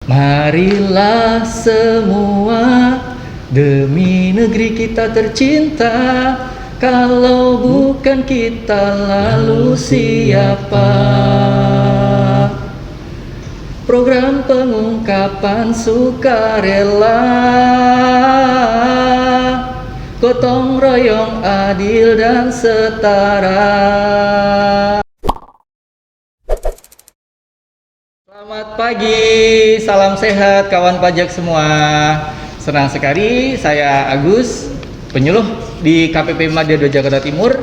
Marilah semua demi negeri kita tercinta. Kalau bukan kita lalu siapa? Program pengungkapan sukarela, gotong royong adil dan setara. Selamat pagi, salam sehat kawan pajak semua. Senang sekali saya Agus, penyuluh di KPP Madya 2 Jakarta Timur.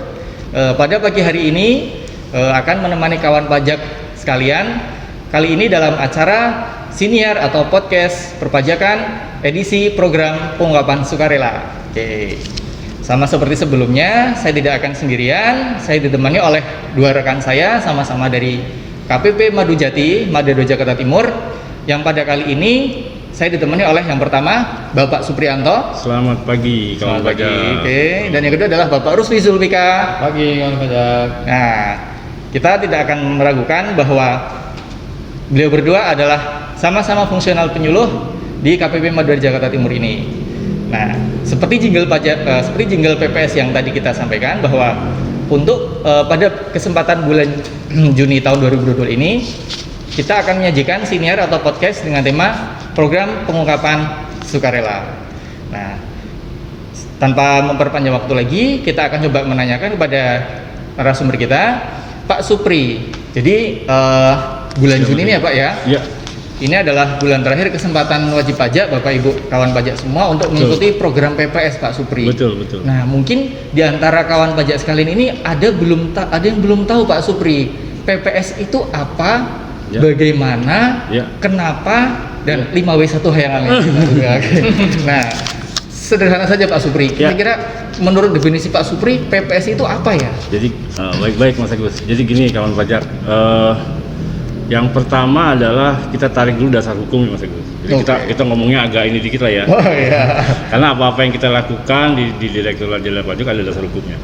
Pada pagi hari ini akan menemani kawan pajak sekalian. Kali ini dalam acara siniar atau podcast perpajakan edisi program pengungkapan sukarela. Oke. Sama seperti sebelumnya, saya tidak akan sendirian. Saya ditemani oleh dua rekan saya, sama-sama dari KPP Madu Jati, Madya 2 Jakarta Timur. Yang pada kali ini saya ditemani oleh yang pertama Bapak Suprianto. Selamat pagi kawan pajak. Oke. Dan yang kedua adalah Bapak Rusli Zulfika. Pagi kawan pajak. Nah, kita tidak akan meragukan bahwa beliau berdua adalah sama-sama fungsional penyuluh di KPP Madya 2 Jakarta Timur ini. Nah, seperti jingle PPS yang tadi kita sampaikan bahwa untuk pada kesempatan bulan Juni tahun 2022 ini kita akan menyajikan siniar atau podcast dengan tema program pengungkapan sukarela. Nah, tanpa memperpanjang waktu lagi, kita akan coba menanyakan kepada narasumber kita, Pak Supri. Jadi bulan Juni ini ya Pak ya? Iya. Ini adalah bulan terakhir kesempatan wajib pajak Bapak Ibu kawan pajak semua untuk mengikuti program PPS Pak Supri. Betul. Nah, mungkin di antara kawan pajak sekalian ini ada yang belum tahu Pak Supri, PPS itu apa? Ya. Bagaimana? Ya. Kenapa? Dan 5W1H yang lain. Nah, sederhana saja Pak Supri. Kira-kira menurut definisi Pak Supri, PPS itu apa ya? Jadi baik-baik Mas Agus. Jadi gini kawan pajak. Yang pertama adalah kita tarik dulu dasar hukum Mas Agus. Jadi kita ngomongnya agak ini dikit lah ya. Oh iya. Karena apa-apa yang kita lakukan di Direktorat Jenderal Pajak ada dasar hukumnya.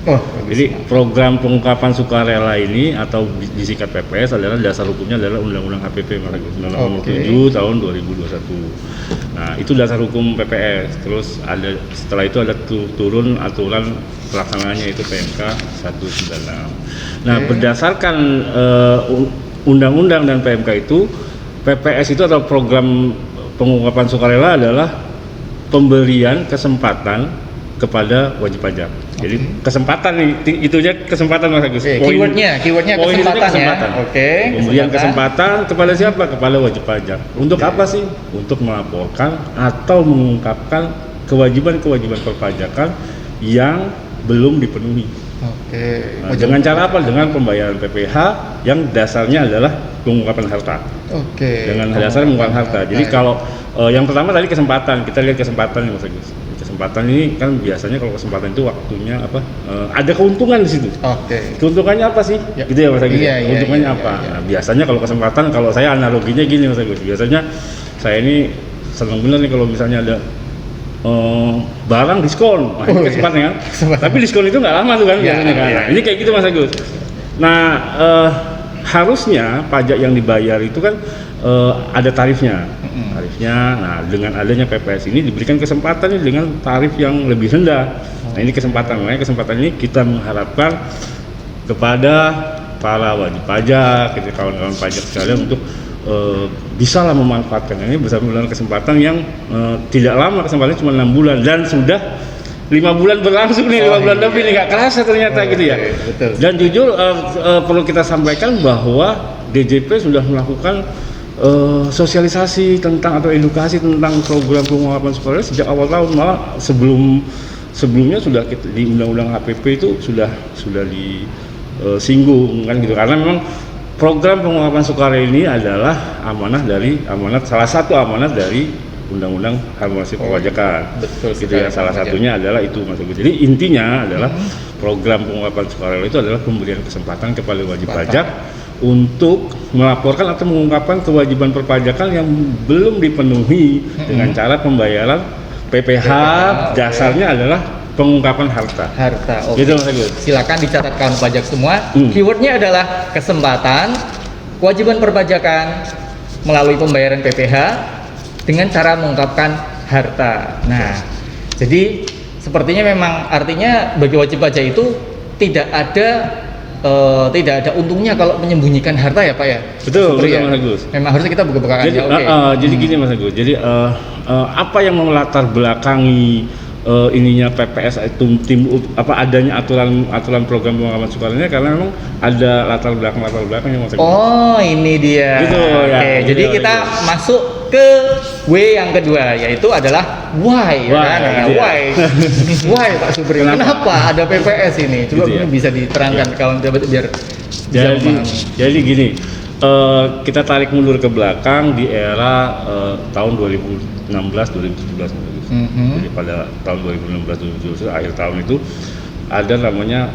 Jadi program pengungkapan sukarela ini atau disingkat PPS adalah dasar hukumnya adalah Undang-Undang HPP Mas Agus. Undang-Undang Nomor 7 tahun 2021. Nah, itu dasar hukum PPS. Terus setelah itu ada turun aturan pelaksanaannya itu PMK 196. Nah, berdasarkan Undang-Undang dan PMK itu, PPS itu atau program pengungkapan sukarela adalah pemberian kesempatan kepada wajib pajak. Jadi kesempatan nih, itunya kesempatan Mas Agus. Keywordnya kesempatan ya. Pemberian kesempatan kepada siapa? Kepada wajib pajak. Untuk apa sih? Untuk melaporkan atau mengungkapkan kewajiban-kewajiban perpajakan yang belum dipenuhi. Nah, dengan cara apa? Dengan pembayaran PPh yang dasarnya adalah pengungkapan harta. Dengan dasar pengungkapan harta. Jadi kalau yang pertama tadi kesempatan, kita lihat kesempatan nih Mas Agus. Kesempatan ini kan biasanya kalau kesempatan itu waktunya apa? Ada keuntungan di situ. Keuntungannya apa sih? Gitu ya Mas Agus. Keuntungannya apa? Nah, biasanya kalau kesempatan, kalau saya analoginya gini Mas Agus. Biasanya saya ini senang benar nih kalau misalnya ada barang diskon, ini kesempatan kan? Tapi diskon itu nggak lama tuh kan biasanya kan. Nah, ini kayak gitu Mas Agus. Nah, harusnya pajak yang dibayar itu kan ada tarifnya. Nah, dengan adanya PPS ini diberikan kesempatan dengan tarif yang lebih rendah. Nah, ini kesempatan. Makanya kesempatan ini kita mengharapkan kepada para wajib pajak, kawan-kawan pajak sekalian untuk bisalah memanfaatkan ini bersama kesempatan yang tidak lama, kesempatan cuma 6 bulan dan sudah 5 bulan berlangsung nih, 5 bulan lebih nih, nggak kerasa ternyata gitu ya. Betul. Dan jujur perlu kita sampaikan bahwa DJP sudah melakukan sosialisasi tentang atau edukasi tentang program pengungkapan sukarela sejak awal tahun, malah sebelumnya sudah di Undang-Undang HPP itu sudah disinggung kan gitu, karena memang program pengungkapan sukarela ini adalah salah satu amanat dari Undang-Undang Harmonisasi Perpajakan. Betul. Gitu ya, salah satunya adalah itu Mas Agus. Jadi intinya adalah program pengungkapan sukarela itu adalah pemberian kesempatan kepada wajib pajak untuk melaporkan atau mengungkapkan kewajiban perpajakan yang belum dipenuhi dengan cara pembayaran PPh. Dasarnya adalah pengungkapan harta. Gitu Mas Agus. Silakan dicatat kawan pajak semua. Keywordnya adalah kesempatan, kewajiban perpajakan melalui pembayaran PPh, dengan cara mengungkapkan harta. Nah, jadi sepertinya memang artinya bagi wajib pajak itu tidak ada untungnya kalau menyembunyikan harta ya Pak ya. Betul, Seperti Mas Agus. Memang harusnya kita buka-bukaan Jadi, aja. Oke. jadi gini Mas Agus. Jadi apa yang melatar belakangi ininya PPS itu adanya aturan program pengurangan sukarela karena memang ada latar belakang yang Mas Agus. Oh, ini dia. Gitu, Oke, ya. jadi Gitu, kita gitu. masuk ke W yang kedua, yaitu adalah why. Why, Kan? Nah, gitu ya. why Pak Supri? Kenapa ada PPS ini? Coba Gitu ya. mungkin bisa diterangkan kawan sahabat biar bisa memahami. Jadi gini, kita tarik mundur ke belakang di era tahun 2016-2017. Jadi pada tahun 2016-2017 akhir tahun itu ada namanya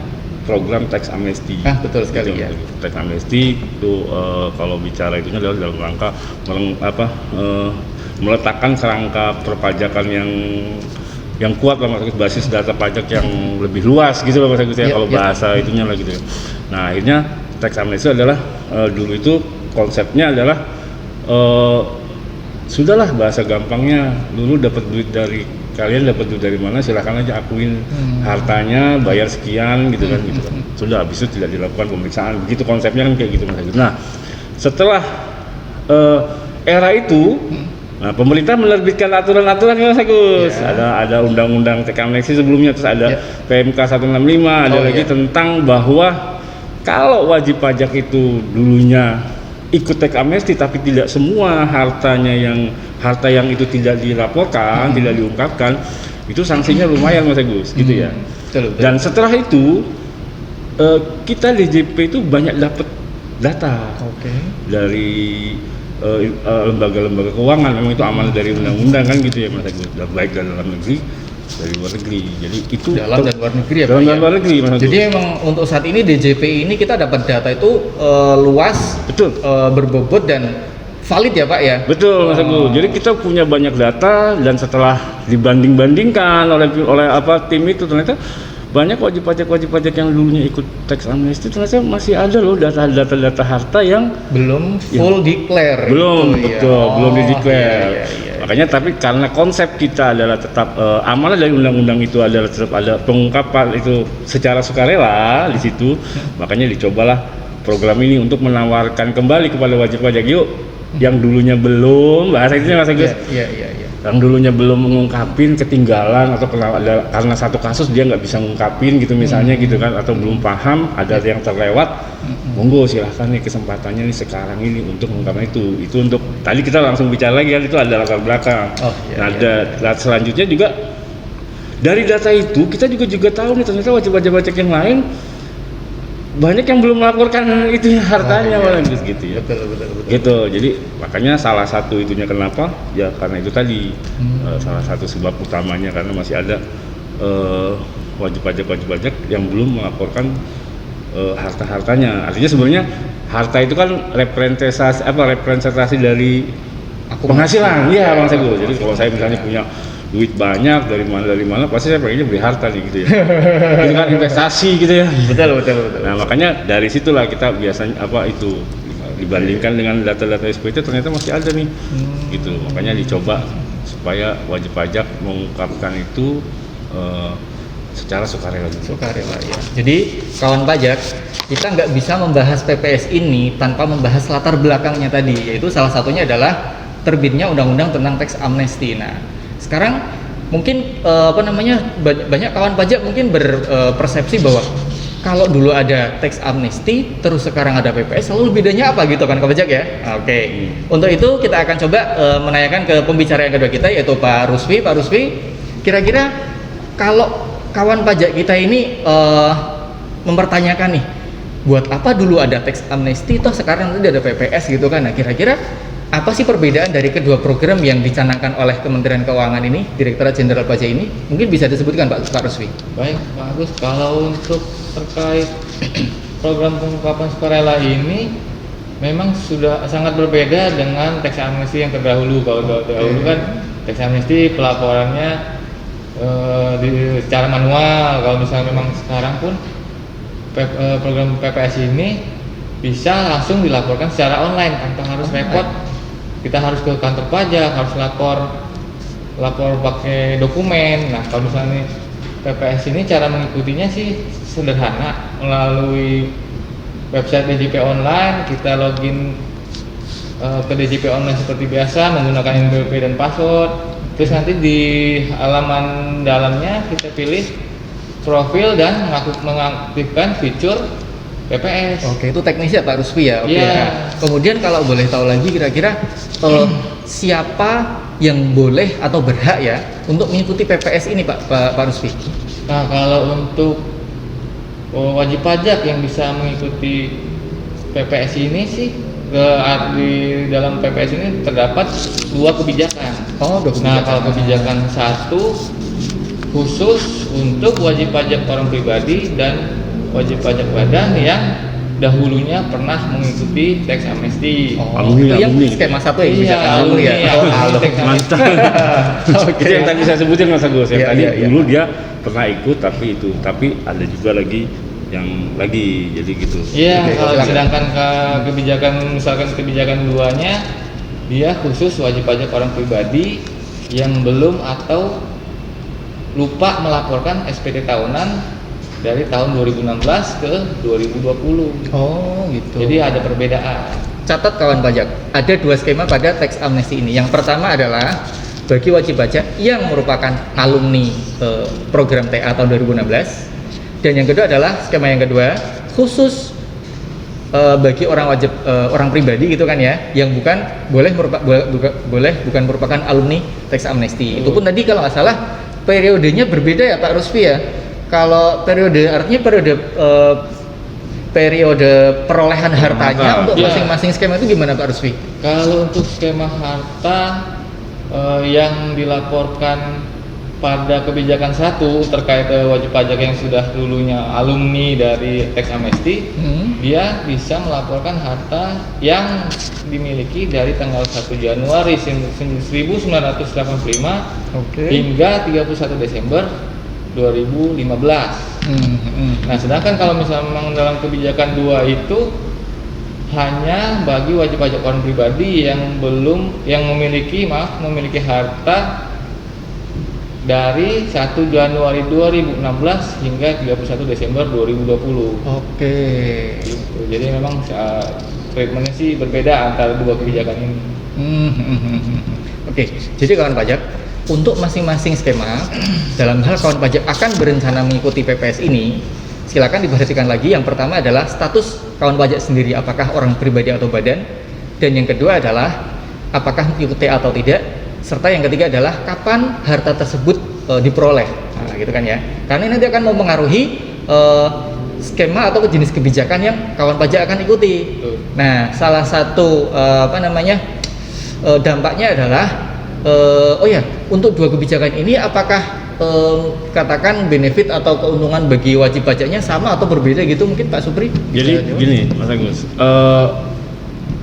program tax amnesty. Betul sekali ya. Tax amnesty itu kalau bicara itunya adalah dalam rangka meletakkan kerangka perpajakan yang kuat lah Mas Agus, basis data pajak yang lebih luas gitu loh Mas Agus ya, kalau bahasa itunya lah gitu ya. Nah akhirnya tax amnesty adalah dulu itu konsepnya adalah sudahlah bahasa gampangnya, dulu dapat duit dari mana, silahkan aja akuin hartanya, bayar sekian gitu kan. Sudah habis itu tidak dilakukan pemeriksaan, begitu konsepnya kan kayak gitu Mas Agus. Nah setelah era itu nah, pemerintah menerbitkan aturan-aturan Mas Agus. Ada undang-undang tax amnesty sebelumnya, terus ada PMK 165, ada lagi tentang bahwa kalau wajib pajak itu dulunya ikut tax amnesty tapi tidak semua harta yang itu tidak dilaporkan, tidak diungkapkan, itu sanksinya lumayan Mas Agus gitu ya. Betul. Dan setelah itu kita DJP itu banyak dapat data dari lembaga-lembaga keuangan, memang itu amanah dari undang-undang kan gitu ya Mas Agus, baik dari dalam negeri, dari luar negeri. Jadi itu dalam dan luar negeri ya Pak. Dalam dan luar negeri Mas Agus. Jadi memang untuk saat ini DJP ini kita dapat data itu luas, betul, berbobot dan valid ya Pak ya. Betul Mas Agus. Jadi kita punya banyak data dan setelah dibanding-bandingkan oleh tim itu ternyata banyak wajib pajak yang dulunya ikut tax amnesty ternyata masih ada loh data harta yang belum full declare. Belum belum Iya. di-declare. Makanya tapi karena konsep kita adalah tetap amanah dari undang-undang itu adalah tetap ada pengungkapan itu secara sukarela di situ, makanya dicobalah program ini untuk menawarkan kembali kepada wajib pajak yuk yang dulunya belum, bahasa itu Mas Agus. Iya. Yang dulunya belum mengungkapin, ketinggalan atau karena satu kasus dia nggak bisa ngungkapin gitu misalnya gitu kan, atau belum paham, ada yang terlewat, monggo silahkan nih kesempatannya nih sekarang ini untuk mengungkapkan itu untuk tadi kita langsung bicara lagi kan, itu ada latar belakang. Selanjutnya juga dari data itu kita juga tahu nih ternyata wajib pajak yang lain banyak yang belum melaporkan itu hartanya malah gitu ya. Betul. Gitu. Jadi makanya salah satu itunya kenapa? Ya karena itu tadi salah satu sebab utamanya karena masih ada wajib pajak yang belum melaporkan harta-hartanya. Artinya sebenarnya harta itu kan representasi dari penghasilan. Iya, Bang Teguh. Jadi kalau saya misalnya punya duit banyak dari mana pasti saya pengennya beli harta nih gitu ya. Itu kan investasi gitu ya. Betul. Nah, makanya dari situlah kita biasanya itu dibandingkan dengan data-data SPT ternyata masih ada nih. Gitu. Makanya dicoba supaya wajib pajak mengungkapkan itu secara sukarela. Ya. Jadi kawan pajak, kita nggak bisa membahas PPS ini tanpa membahas latar belakangnya tadi, yaitu salah satunya adalah terbitnya undang-undang tentang tax amnesty. Nah, sekarang mungkin banyak kawan pajak mungkin berpersepsi bahwa kalau dulu ada tax amnesty terus sekarang ada PPS, lalu bedanya apa gitu kan kawan pajak ya? Oke. Untuk itu kita akan coba menanyakan ke pembicara yang kedua kita, yaitu Pak Rusfi. Pak Rusfi, kira-kira kalau kawan pajak kita ini mempertanyakan nih, buat apa dulu ada tax amnesty toh sekarang tidak ada PPS gitu kan? Nah, kira-kira apa sih perbedaan dari kedua program yang dicanangkan oleh Kementerian Keuangan ini, Direktorat Jenderal Pajak ini? Mungkin bisa disebutkan Pak Rusfi. Baik Pak Agus, kalau untuk terkait program pengungkapan sukarela ini memang sudah sangat berbeda dengan tax amnesty yang terdahulu. Kalau dahulu kan tax amnesty pelaporannya secara manual. Kalau misalnya memang sekarang pun program PPS ini bisa langsung dilaporkan secara online tanpa harus repot kita harus ke kantor pajak, harus lapor pakai dokumen. Nah, kalau misalnya PPS ini cara mengikutinya sih sederhana, melalui website DJP online, kita login ke DJP online seperti biasa menggunakan NPWP dan password. Terus nanti di halaman dalamnya kita pilih profil dan mengaktifkan fitur PPS. Oke, itu teknisnya Pak Rusfi ya. Oke. Iya. Nah, kemudian kalau boleh tahu lagi kira-kira siapa yang boleh atau berhak ya untuk mengikuti PPS ini Pak Rusfi? Nah, kalau untuk wajib pajak yang bisa mengikuti PPS ini sih, di dalam PPS ini terdapat 2 kebijakan. Oh, 2 kebijakan. Nah, kalau kebijakan 1 khusus untuk wajib pajak orang pribadi dan wajib pajak badan yang dahulunya pernah mengikuti tax amnesty. Oh, Alumni, itu yang alumni. skema 1 ya, Iya, kebijakan alumni ya. alumni, Oh, alumni alumni. tax amnesty. Mantap. Oke. Itu yang tadi saya sebutin Mas Agus. Yang Iya, tadi iya. dulu dia pernah ikut tapi ada juga lagi yang lagi jadi gitu. Iya, Oke, kalau silakan. sedangkan kebijakan misalkan kebijakan 2-nya dia khusus wajib pajak orang pribadi yang belum atau lupa melaporkan SPT tahunan dari tahun 2016 ke 2020. Oh, gitu. Jadi ada perbedaan. Catat kawan pajak, ada 2 skema pada tax amnesty ini. Yang pertama adalah bagi wajib pajak yang merupakan alumni program TA tahun 2016, dan yang kedua adalah skema yang kedua khusus bagi orang pribadi gitu kan ya, yang bukan merupakan alumni tax amnesty. Itu pun tadi kalau nggak salah periodenya berbeda ya Pak Rusfi ya. Kalau periode artinya periode perolehan hartanya untuk Iya. masing-masing skema itu gimana Pak Rusfi? Kalau untuk skema harta yang dilaporkan pada kebijakan 1 terkait wajib pajak yang sudah dulunya alumni dari tax amnesty, dia bisa melaporkan harta yang dimiliki dari tanggal 1 Januari 1985 Oke. hingga 31 Desember 2015. Nah, sedangkan kalau misalnya memang dalam kebijakan 2 itu hanya bagi wajib pajak orang pribadi yang memiliki harta dari 1 Januari 2016 hingga 31 Desember 2020. Oke. Gitu. Jadi memang treatmentnya sih berbeda antara 2 kebijakan ini. Oke, jadi kawan pajak, untuk masing-masing skema dalam hal kawan pajak akan berencana mengikuti PPS ini, silakan diperhatikan lagi. Yang pertama adalah status kawan pajak sendiri, apakah orang pribadi atau badan, dan yang kedua adalah apakah mengikuti atau tidak, serta yang ketiga adalah kapan harta tersebut diperoleh. Nah, gitu kan ya, karena ini nanti akan mempengaruhi skema atau jenis kebijakan yang kawan pajak akan ikuti. Betul. Nah, salah satu dampaknya adalah untuk 2 kebijakan ini apakah katakan benefit atau keuntungan bagi wajib pajaknya sama atau berbeda gitu mungkin Pak Supri? Jadi gini Mas Agus,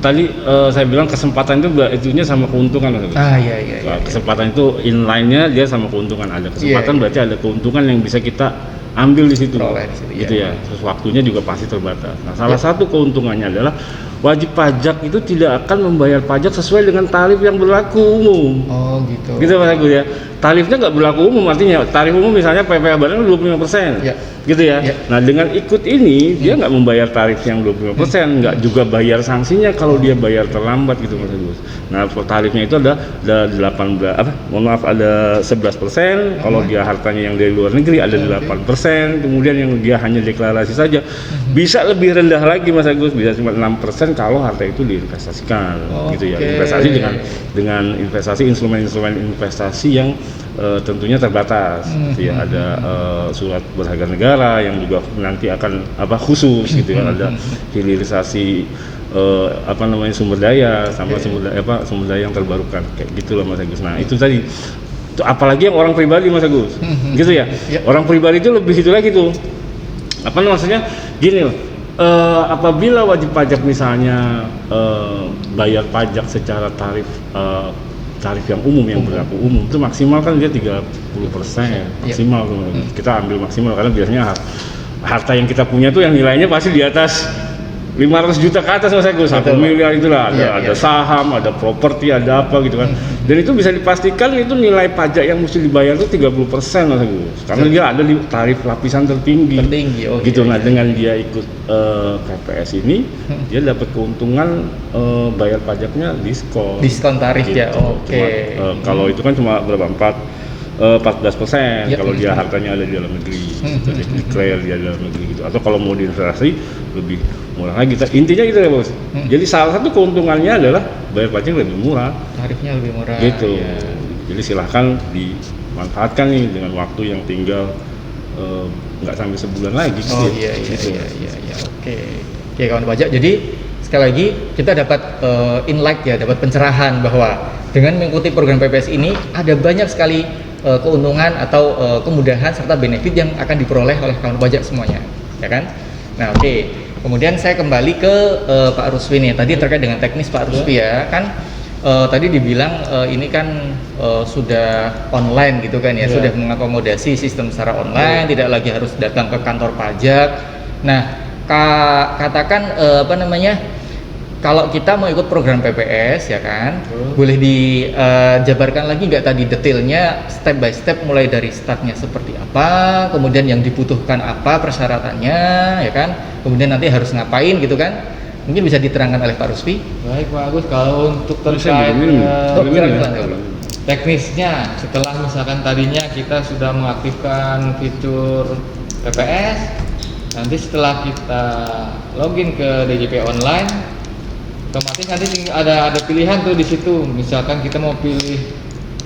tadi saya bilang kesempatan itu itunya sama keuntungan Mas Agus. Iya. Kesempatan itu inline-nya dia sama keuntungan. Ada kesempatan Iya. berarti ada keuntungan yang bisa kita ambil di situ. Peroleh di situ, Gitu iya. ya. Terus waktunya juga pasti terbatas. Nah, salah satu keuntungannya adalah wajib pajak itu tidak akan membayar pajak sesuai dengan tarif yang berlaku umum. Oh gitu. Gitu Mas Agus ya. Tarifnya nggak berlaku umum, artinya tarif umum misalnya PPh badan 25%. Ya. Gitu ya. Ya. Nah, dengan ikut ini dia nggak membayar tarif yang 25%, nggak juga bayar sanksinya kalau dia bayar terlambat gitu Mas Agus. Nah, tarifnya itu ada 11%, kalau dia hartanya yang dari luar negeri ada 8%, kemudian yang dia hanya deklarasi saja bisa lebih rendah lagi Mas Agus, bisa cuma 6% kalau harta itu diinvestasikan gitu ya. Oke. Investasi dengan investasi instrumen-instrumen investasi yang tentunya terbatas gitu ya. Ada surat berharga negara yang juga nanti akan khusus gitu ya. Ada hilirisasi sumber daya sama sumber daya yang terbarukan kayak gitulah Mas Agus. Nah, itu tadi itu apalagi yang orang pribadi Mas Agus. Gitu ya. Ya. Orang pribadi itu lebih itu lagi tuh. Maksudnya gini loh. Apabila wajib pajak misalnya bayar pajak secara tarif yang umum yang berlaku umum itu maksimal kan dia 30% maksimal. Kita ambil maksimal karena biasanya harta yang kita punya tuh yang nilainya pasti di atas 500 juta ke atas Mas Agus, 1 Betul. miliar itulah ada, Iya, iya. saham, ada properti, ada apa gitu kan. Dan itu bisa dipastikan itu nilai pajak yang mesti dibayar itu 30% Mas Agus. Karena dia ada di tarif lapisan tertinggi. Tertinggi, oh gitu. iya, Nah, iya. dengan dia ikut KPS ini, dia dapat keuntungan bayar pajaknya diskon. Diskon tarif ya, Gitu. oke. Cuma, kalau itu kan cuma berapa? 14% Yep. kalau dia hartanya ada di dalam negeri, jadi declare dia di dalam negeri gitu. Atau kalau mau diinvestasi lebih murah lagi. Intinya gitu ya bos. Jadi salah satu keuntungannya adalah bayar pajak lebih murah, Tarifnya lebih murah. gitu. ya. Jadi silahkan dimanfaatkan nih dengan waktu yang tinggal nggak sampai sebulan lagi. Oh gitu. iya iya Gitu. iya, oke. Oke kawan pajak. Jadi sekali lagi kita dapat insight ya, dapat pencerahan bahwa dengan mengikuti program PPS ini ada banyak sekali keuntungan atau kemudahan serta benefit yang akan diperoleh oleh kawan pajak semuanya, ya kan? Nah oke. Kemudian saya kembali ke Pak Ruswi nih. Tadi terkait dengan teknis Pak Ruswi ya kan. Tadi dibilang ini kan sudah online gitu kan ya, Iya. sudah mengakomodasi sistem secara online, tidak lagi harus datang ke kantor pajak. Nah, katakan apa namanya, kalau kita mau ikut program PPS ya kan, boleh dijabarkan lagi nggak tadi detailnya step by step mulai dari startnya seperti apa, kemudian yang dibutuhkan apa persyaratannya ya kan, kemudian nanti harus ngapain gitu kan? Mungkin bisa diterangkan oleh Pak Ruswi. Baik Pak Agus, kalau untuk Bisa terkait minum. Oh, Minum ya? silakan. teknisnya, setelah misalkan tadinya kita sudah mengaktifkan fitur PPS, nanti setelah kita login ke DJP online, otomatis nanti ada pilihan tuh di situ. Misalkan kita mau pilih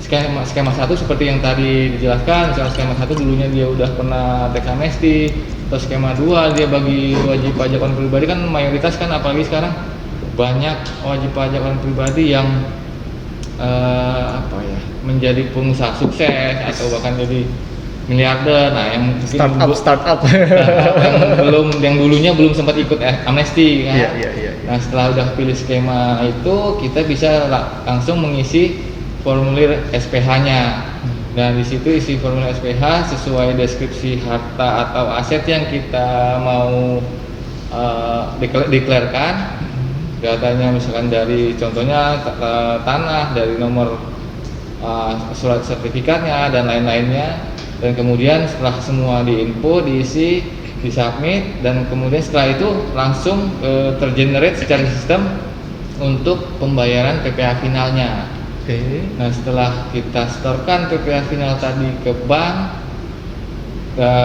skema 1 seperti yang tadi dijelaskan, misalkan skema 1 dulunya dia udah pernah tax amnesty, atau skema 2 dia bagi wajib pajak orang pribadi, kan mayoritas kan apalagi sekarang banyak wajib pajak orang pribadi yang apa ya, menjadi pengusaha sukses atau bahkan jadi miliarder. Nah, yang mungkin Startup. yang dulunya belum sempat ikut amnesti kan. Iya, iya, iya. Nah, setelah udah pilih skema itu, kita bisa langsung mengisi formulir SPH-nya. Nah, di situ isi formulir SPH sesuai deskripsi harta atau aset yang kita mau deklarkan. Datanya misalkan dari contohnya tanah, dari nomor surat sertifikatnya dan lain-lainnya. Dan kemudian setelah semua diinput, diisi, disubmit, dan kemudian setelah itu langsung tergenerate secara sistem untuk pembayaran PPh finalnya. Oke. Nah, setelah kita setorkan PPh final tadi ke bank,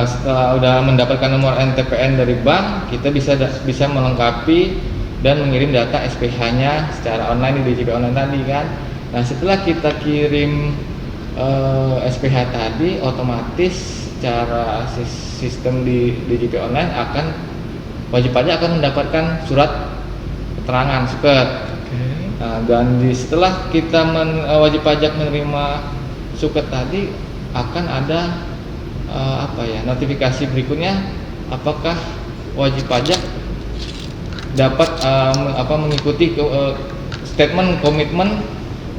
setelah udah mendapatkan nomor NTPN dari bank, kita bisa melengkapi dan mengirim data SPH-nya secara online di DJP online tadi kan. Nah, setelah kita kirim SPH tadi, otomatis secara sistem di DJP online wajib pajak akan mendapatkan surat keterangan suket. Nah, dan setelah kita wajib pajak menerima suket tadi, akan ada notifikasi berikutnya, apakah wajib pajak dapat mengikuti statement komitmen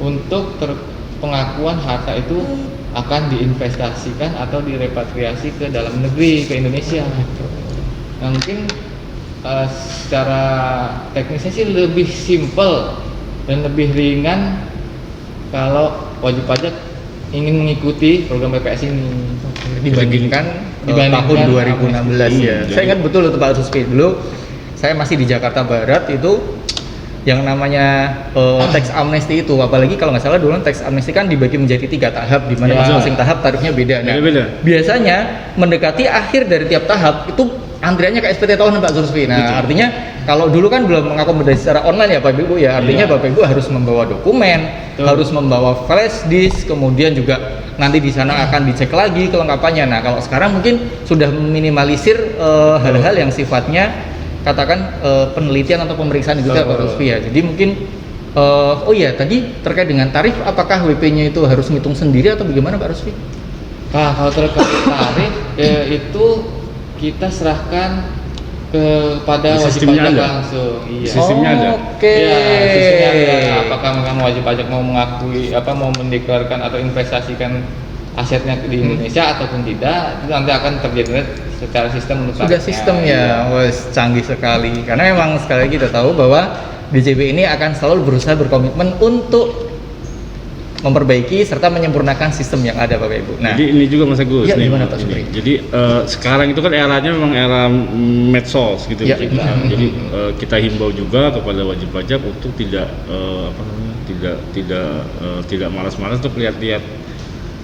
untuk pengakuan harta itu akan diinvestasikan atau direpatriasi ke dalam negeri, ke Indonesia. Nah, mungkin secara teknisnya sih lebih simple dan lebih ringan kalau wajib pajak ingin mengikuti program PPS ini Dibandingkan tahun 2016 ya. Jadi- Saya ingat betul itu Pak Ruswi, dulu saya masih di Jakarta Barat itu yang namanya tax amnesty itu, apalagi kalau nggak salah dulu tax amnesty kan dibagi menjadi 3 tahap, di mana Ya. masing-masing tahap tarifnya beda. Nah, Beda-beda. biasanya mendekati akhir dari tiap tahap itu antriannya ke SPT tahunan Pak Zulfi. Nah, artinya kalau dulu kan belum mengakomodasi secara online ya Bapak Ibu ya, artinya Iya. Bapak Ibu harus membawa dokumen, Betul. harus membawa flash disk, kemudian juga nanti di sana akan dicek lagi kelengkapannya. Nah, kalau sekarang mungkin sudah meminimalisir hal-hal yang sifatnya katakan penelitian atau pemeriksaan gitu ya Pak Rusfi ya. Jadi mungkin oh iya tadi terkait dengan tarif, apakah WP-nya itu harus ngitung sendiri atau bagaimana Pak Rusfi? Nah, kalau terkait tarif itu kita serahkan kepada wajib Sistemnya pajak ada? langsung. Iya. Sistemnya ada? Oke. Iya, sistemnya ada. Apakah memang wajib pajak mau mengakui mau mendeklarasikan atau investasikan asetnya di Indonesia ataupun tidak, itu nanti akan tergenerate secara sistem untuk Sudah sistemnya, wes canggih sekali. Karena memang sekali lagi kita tahu bahwa DJB ini akan selalu berusaha berkomitmen untuk memperbaiki serta menyempurnakan sistem yang ada, Bapak Ibu. Nah, jadi ini juga Mas Agus. ya, nih, gimana Pak Supri? Jadi sekarang itu kan eranya memang era medsos gitu. Ya. Jadi kita himbau juga kepada wajib pajak untuk tidak tidak malas-malas untuk lihat-lihat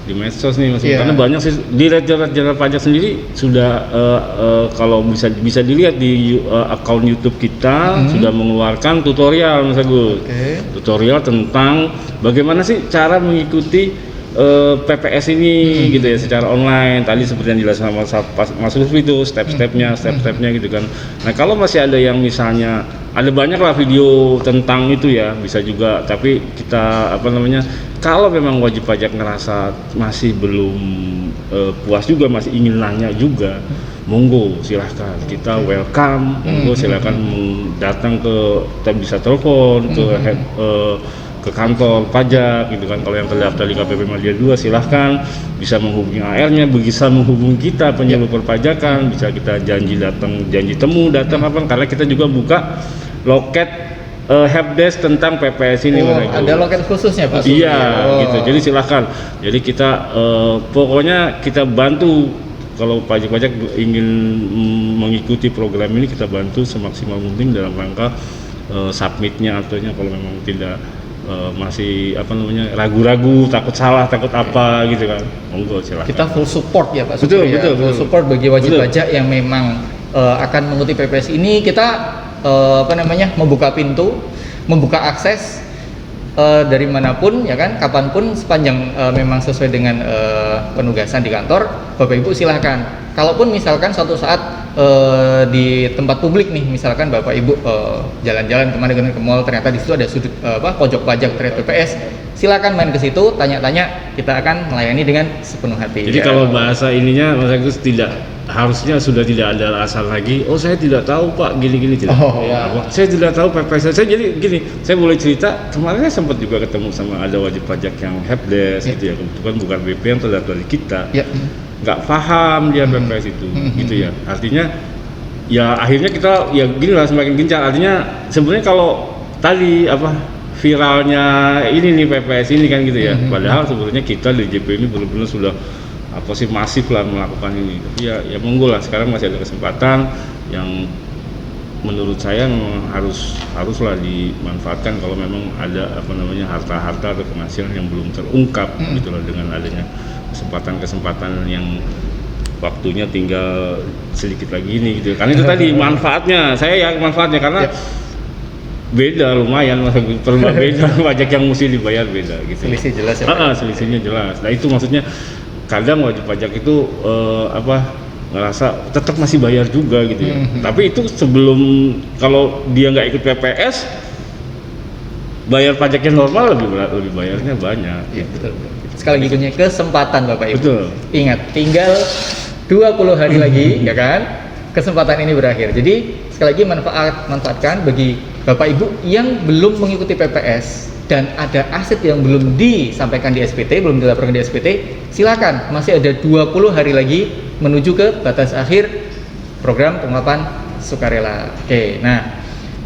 di medsos nih Mas. Iya. Karena banyak sih di Direktorat Pajak sendiri sudah kalau bisa dilihat di akun YouTube kita sudah mengeluarkan tutorial Mas Agus. Oke. Tutorial tentang bagaimana sih cara mengikuti PPS ini gitu ya secara online. Tadi seperti yang dijelaskan Mas Lutfi itu step-stepnya gitu kan. Nah, kalau masih ada yang misalnya ada banyak lah video tentang itu ya, bisa juga, tapi kita kalau memang wajib pajak ngerasa masih belum puas juga, masih ingin nanya juga, monggo silahkan, kita welcome, monggo silahkan datang kita bisa telepon ke kantor pajak gitu kan. Kalau yang terdaftar di KPP Madya 2 silahkan bisa menghubungi AR-nya, bisa menghubungi kita penyuluh perpajakan, bisa kita janji temu datang apa, karena kita juga buka loket helpdesk tentang PPS ini. Ada loket khususnya Pak? Iya, gitu. Jadi silahkan. Jadi kita pokoknya kita bantu. Kalau pajak ingin mengikuti program ini, kita bantu semaksimal mungkin dalam rangka submitnya ataunya kalau memang tidak masih ragu-ragu, takut salah, takut apa gitu kan, monggo silakan. Kita full support ya Pak Betul, Supri, betul, full betul. support bagi wajib pajak yang memang akan mengikuti PPS ini. Kita membuka pintu, membuka akses dari manapun ya kan, kapanpun sepanjang memang sesuai dengan penugasan di kantor, Bapak Ibu silahkan. Kalaupun misalkan suatu saat di tempat publik nih, misalkan Bapak Ibu jalan-jalan kemana ke mall, ternyata di situ ada sudut pojok pajak terkait PPS, silakan main ke situ, tanya-tanya, kita akan melayani dengan sepenuh hati. Jadi kalau bahasa ininya Mas Agus harusnya sudah tidak ada alasan lagi. Oh, saya tidak tahu Pak, gini-gini tidak. Saya tidak tahu PPS. Saya jadi gini, saya boleh cerita. Kemarin saya sempat juga ketemu sama ada wajib pajak yang helpdesk gitu ya. Kebetulan bukan BP yang terdaftar di kita. Nggak paham dia PPS itu, gitu ya. Artinya, ya akhirnya kita ya gini lah, semakin gencar. Artinya sebenarnya kalau tadi viralnya ini nih PPS ini kan gitu ya. Padahal sebetulnya kita di JP ini benar-benar sudah masif lah melakukan ini. Tapi ya monggo lah, sekarang masih ada kesempatan yang menurut saya memang haruslah dimanfaatkan kalau memang ada harta-harta atau penghasilan yang belum terungkap gitu loh, dengan adanya kesempatan yang waktunya tinggal sedikit lagi ini gitu. Karena itu tadi manfaatnya, karena beda lumayan beda pajak yang mesti dibayar beda gitu. Selisih jelas ya Pak? Selisihnya jelas. Nah itu maksudnya kadang wajib pajak itu ngerasa tetap masih bayar juga gitu ya. Tapi itu sebelum, kalau dia nggak ikut PPS, bayar pajaknya normal lebih bayarnya banyak. Iya, betul. Sekali lagi punya kesempatan Bapak Ibu. Betul. Ingat, tinggal 20 hari lagi ya kan, kesempatan ini berakhir. Jadi sekali lagi manfaatkan bagi Bapak Ibu yang belum mengikuti PPS dan ada aset yang belum disampaikan di SPT, belum dilaporkan di SPT, silakan, masih ada 20 hari lagi menuju ke batas akhir program pengungkapan sukarela. Oke, nah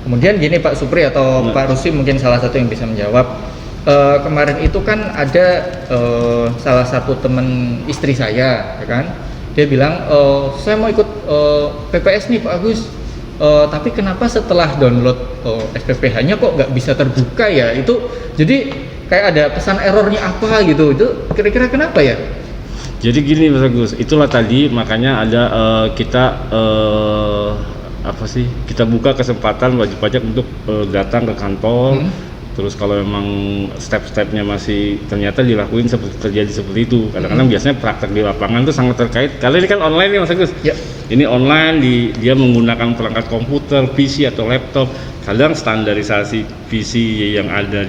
kemudian gini Pak Supri atau Pak Rusli mungkin salah satu yang bisa menjawab. Kemarin itu kan ada salah satu teman istri saya, ya kan? Dia bilang, saya mau ikut PPS nih Pak Agus, tapi kenapa setelah download SPPH-nya kok nggak bisa terbuka ya? Itu jadi kayak ada pesan errornya apa gitu? Itu kira-kira kenapa ya? Jadi gini Mas Agus, itulah tadi makanya ada kita buka kesempatan wajib pajak untuk datang ke kantor. Terus kalau memang step-stepnya masih ternyata dilakuin terjadi seperti itu, kadang-kadang biasanya praktek di lapangan itu sangat terkait. Kalau ini kan online nih Mas Agus, ini online dia menggunakan perangkat komputer, PC atau laptop. Kadang standarisasi PC yang ada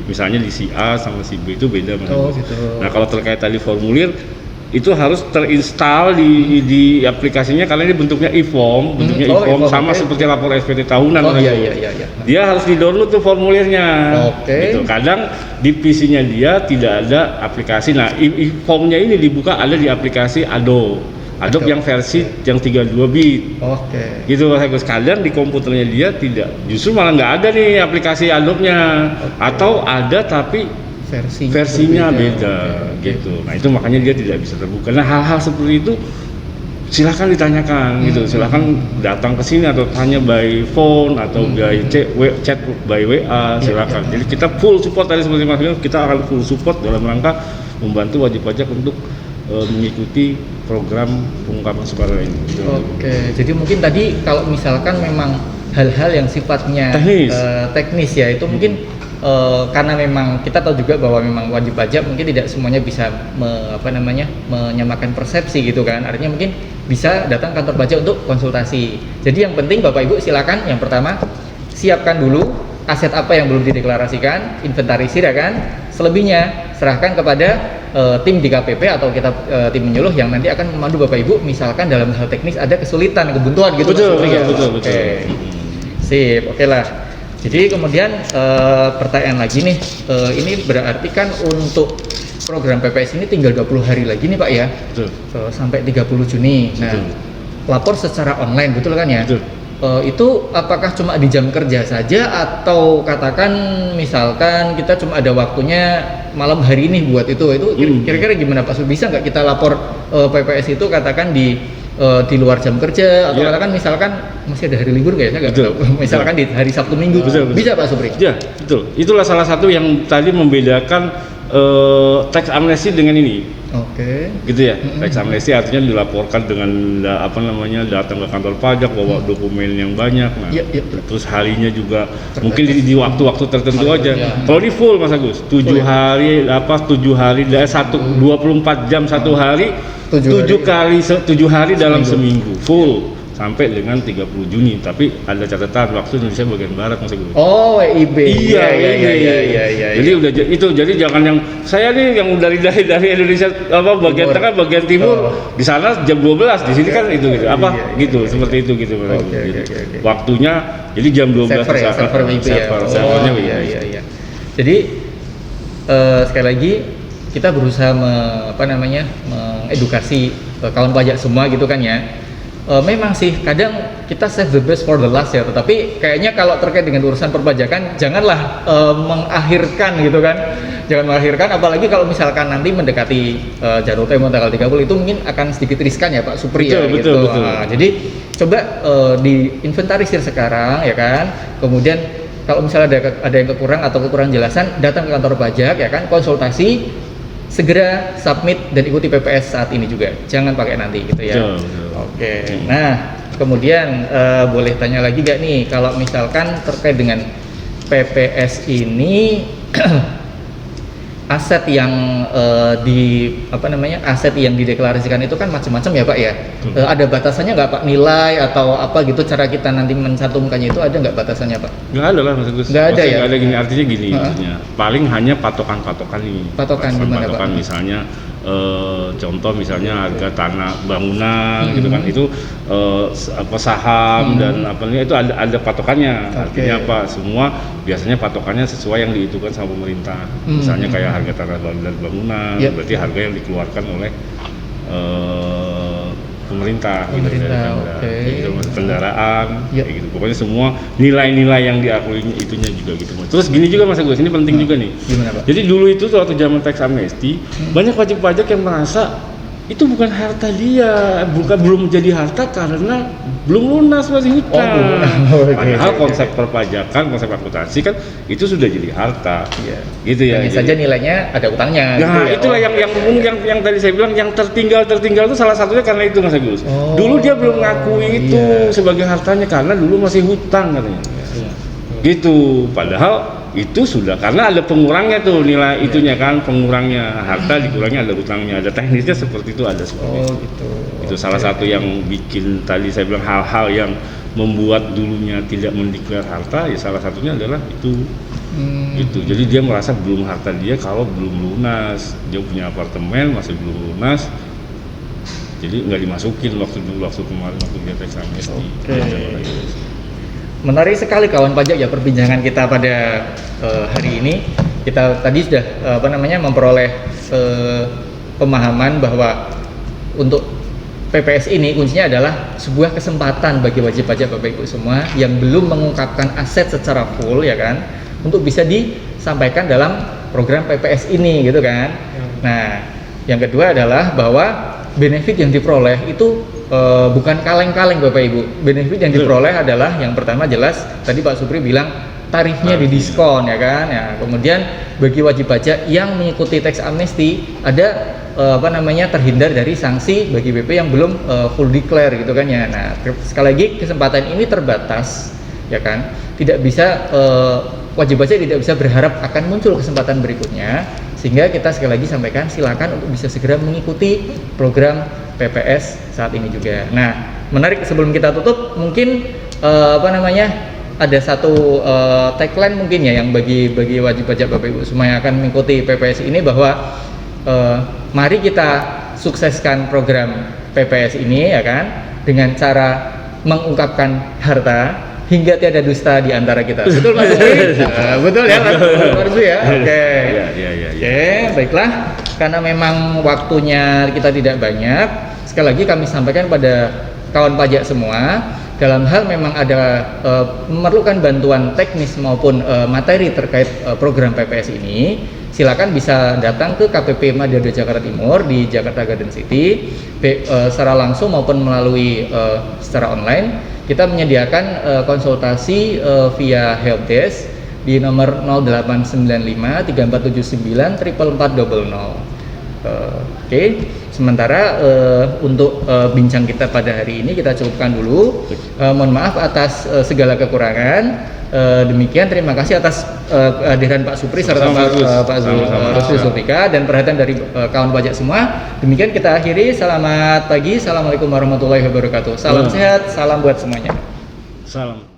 misalnya di si A sama si B itu beda Mas Agus. Gitu. Nah kalau terkait tadi formulir, itu harus terinstall di aplikasinya karena ini bentuknya e-form, sama seperti lapor SPT tahunan. Iya. Dia harus di-download tuh formulirnya. Gitu. Kadang di PC-nya dia tidak ada aplikasi. Nah, e-formnya ini dibuka ada di aplikasi Ado. Adobe yang versi yang 32 bit. Oke. Gitu Mas Agus. Kadang di komputernya dia tidak, justru malah nggak ada nih aplikasi Adobe-nya. Atau ada tapi versinya beda gitu. Nah itu makanya dia tidak bisa terbuka. Nah hal-hal seperti itu silahkan ditanyakan gitu. Silahkan datang ke sini atau tanya by phone atau by chat by WA. Silahkan. Jadi kita full support tadi seperti Mas Agus, kita akan full support dalam rangka membantu wajib pajak untuk mengikuti program pengungkapan sukarela ini. Gitu. Oke, jadi mungkin tadi kalau misalkan memang hal-hal yang sifatnya teknis ya itu mungkin karena memang kita tahu juga bahwa memang wajib pajak mungkin tidak semuanya bisa menyamakan persepsi gitu kan. Artinya mungkin bisa datang kantor pajak untuk konsultasi. Jadi yang penting Bapak Ibu silakan yang pertama siapkan dulu aset apa yang belum dideklarasikan, inventarisir ya kan. Selebihnya serahkan kepada tim di KPP atau kita tim penyuluh yang nanti akan memandu Bapak Ibu misalkan dalam hal teknis ada kesulitan, kebuntuan gitu. Betul. Sip, oke lah. Jadi kemudian pertanyaan lagi nih, ini berarti kan untuk program PPS ini tinggal 20 hari lagi nih Pak ya? Betul. Sampai 30 Juni. Nah, lapor secara online, betul kan ya? Betul. Itu apakah cuma di jam kerja saja atau katakan misalkan kita cuma ada waktunya malam hari ini buat itu kira-kira gimana Pak? Bisa nggak kita lapor PPS itu katakan di luar jam kerja atau katakan misalkan masih ada hari libur nggak ya? Saya nggak tahu. Misalkan di hari Sabtu Minggu bisa Pak Supri? Ya betul. Itulah salah satu yang tadi membedakan tax amnesty dengan ini. Oke. Gitu ya. Tax amnesty artinya dilaporkan dengan datang ke kantor pajak bawa dokumen yang banyak. Nah, terus harinya juga mungkin di waktu-waktu tertentu aja. Kalau di full Mas Agus, 7 hari 24 jam satu hari, 7 hari dalam seminggu full sampai dengan 30 Juni. Tapi ada catatan waktu Indonesia bagian barat Mas Agus. Oh, WIB. Iya. Jadi udah itu, jadi jangan yang saya nih yang dari Indonesia bagian tengah, bagian timur, di sana jam 12, di sini kan itu gitu. Seperti itu gitu. Waktunya jadi jam 12 server WIB ya. Servernya WIB. Iya. Jadi sekali lagi kita berusaha mengedukasi kawan pajak semua gitu kan ya. Memang sih kadang kita save the best for the last ya, tetapi kayaknya kalau terkait dengan urusan perpajakan janganlah mengakhirkan gitu kan. Jangan mengakhirkan, apalagi kalau misalkan nanti mendekati jatuh tempo tanggal 30 itu mungkin akan sedikit riskan ya Pak Supri. Betul. Jadi coba diinventarisir sekarang ya kan. Kemudian kalau misalnya ada yang kekurangan jelasan, datang ke kantor pajak ya kan, konsultasi, segera submit dan ikuti PPS saat ini juga. Jangan pakai nanti gitu ya. Oke. Nah, kemudian boleh tanya lagi gak nih kalau misalkan terkait dengan PPS ini aset yang aset yang dideklarasikan itu kan macam-macam ya Pak ya. Ada batasannya nggak Pak, nilai atau apa gitu, cara kita nanti mencantumkannya itu ada nggak batasannya Pak? Nggak ada lah Mas Agus. Nggak ada ya. Nggak ada gini, artinya gini. Paling hanya patokan nih. Patokan gimana Pak? Misalnya contoh misalnya harga tanah bangunan gitu kan, itu saham dan itu ada patokannya. Artinya apa? Semua biasanya patokannya sesuai yang dihitungkan sama pemerintah. Misalnya kayak harga tanah dan bangunan, berarti harga yang dikeluarkan oleh pemerintah gitu, gitu, kendaraan, kayak gitu. Pokoknya semua nilai-nilai yang diakui itunya juga gitu. Terus gini juga Mas Agus, ini penting juga nih. Gimana Pak? Jadi dulu itu waktu zaman tax amnesty, banyak wajib pajak yang merasa itu bukan harta dia, belum menjadi harta karena belum lunas masih hutang. Padahal konsep perpajakan, konsep akuntansi kan itu sudah jadi harta. Gitu ya. Hanya saja nilainya ada utangnya. Nah, itulah yang tadi saya bilang yang tertinggal itu salah satunya karena itu Mas Agus. Dulu dia belum mengakui itu sebagai hartanya karena dulu masih hutang katanya. Gitu. Padahal itu sudah karena ada pengurangnya tuh nilai itunya kan, pengurangnya harta dikurangi ada utangnya, ada teknisnya seperti itu, ada seperti itu. Gitu. Itu salah satu yang bikin tadi saya bilang hal-hal yang membuat dulunya tidak mendeklar harta, ya salah satunya adalah itu. Gitu. Jadi dia merasa belum harta dia kalau belum lunas, dia punya apartemen masih belum lunas, jadi nggak dimasukin waktu kemarin waktu dia tax amnesty. Menarik sekali kawan pajak ya perbincangan kita pada hari ini. Kita tadi sudah memperoleh pemahaman bahwa untuk PPS ini kuncinya adalah sebuah kesempatan bagi wajib pajak Bapak Ibu semua yang belum mengungkapkan aset secara full ya kan, untuk bisa disampaikan dalam program PPS ini gitu kan. Nah, yang kedua adalah bahwa benefit yang diperoleh itu bukan kaleng-kaleng Bapak Ibu. Benefit yang diperoleh adalah yang pertama jelas tadi Pak Supri bilang tarifnya didiskon ya kan. Ya, kemudian bagi wajib pajak yang mengikuti tax amnesty ada terhindar dari sanksi bagi BP yang belum full declare gitu kan ya. Nah, sekali lagi kesempatan ini terbatas ya kan. Tidak bisa wajib pajak tidak bisa berharap akan muncul kesempatan berikutnya, sehingga kita sekali lagi sampaikan silakan untuk bisa segera mengikuti program PPS saat ini juga. Nah, menarik sebelum kita tutup mungkin ada satu tagline mungkin ya yang bagi wajib pajak Bapak Ibu semua yang akan mengikuti PPS ini, bahwa mari kita sukseskan program PPS ini ya kan dengan cara mengungkapkan harta hingga tiada dusta di antara kita. Betul Mas Supri? Betul ya Mas Supri ya? Oke. Oke, baiklah. Karena memang waktunya kita tidak banyak, sekali lagi kami sampaikan pada kawan pajak semua, dalam hal memang ada memerlukan bantuan teknis maupun materi terkait program PPS ini, silakan bisa datang ke KPP Madya 2 Jakarta Timur di Jakarta Garden City secara langsung maupun melalui secara online. Kita menyediakan konsultasi via helpdesk di nomor 0895 3479 44400. Oke. Sementara untuk bincang kita pada hari ini kita cukupkan dulu. Mohon maaf atas segala kekurangan. Demikian, terima kasih atas kehadiran Pak Supri serta Pak Rusli Zulfikar dan perhatian dari kawan pajak semua. Demikian kita akhiri. Selamat pagi. Assalamualaikum warahmatullahi wabarakatuh. Salam sehat, salam buat semuanya. Salam.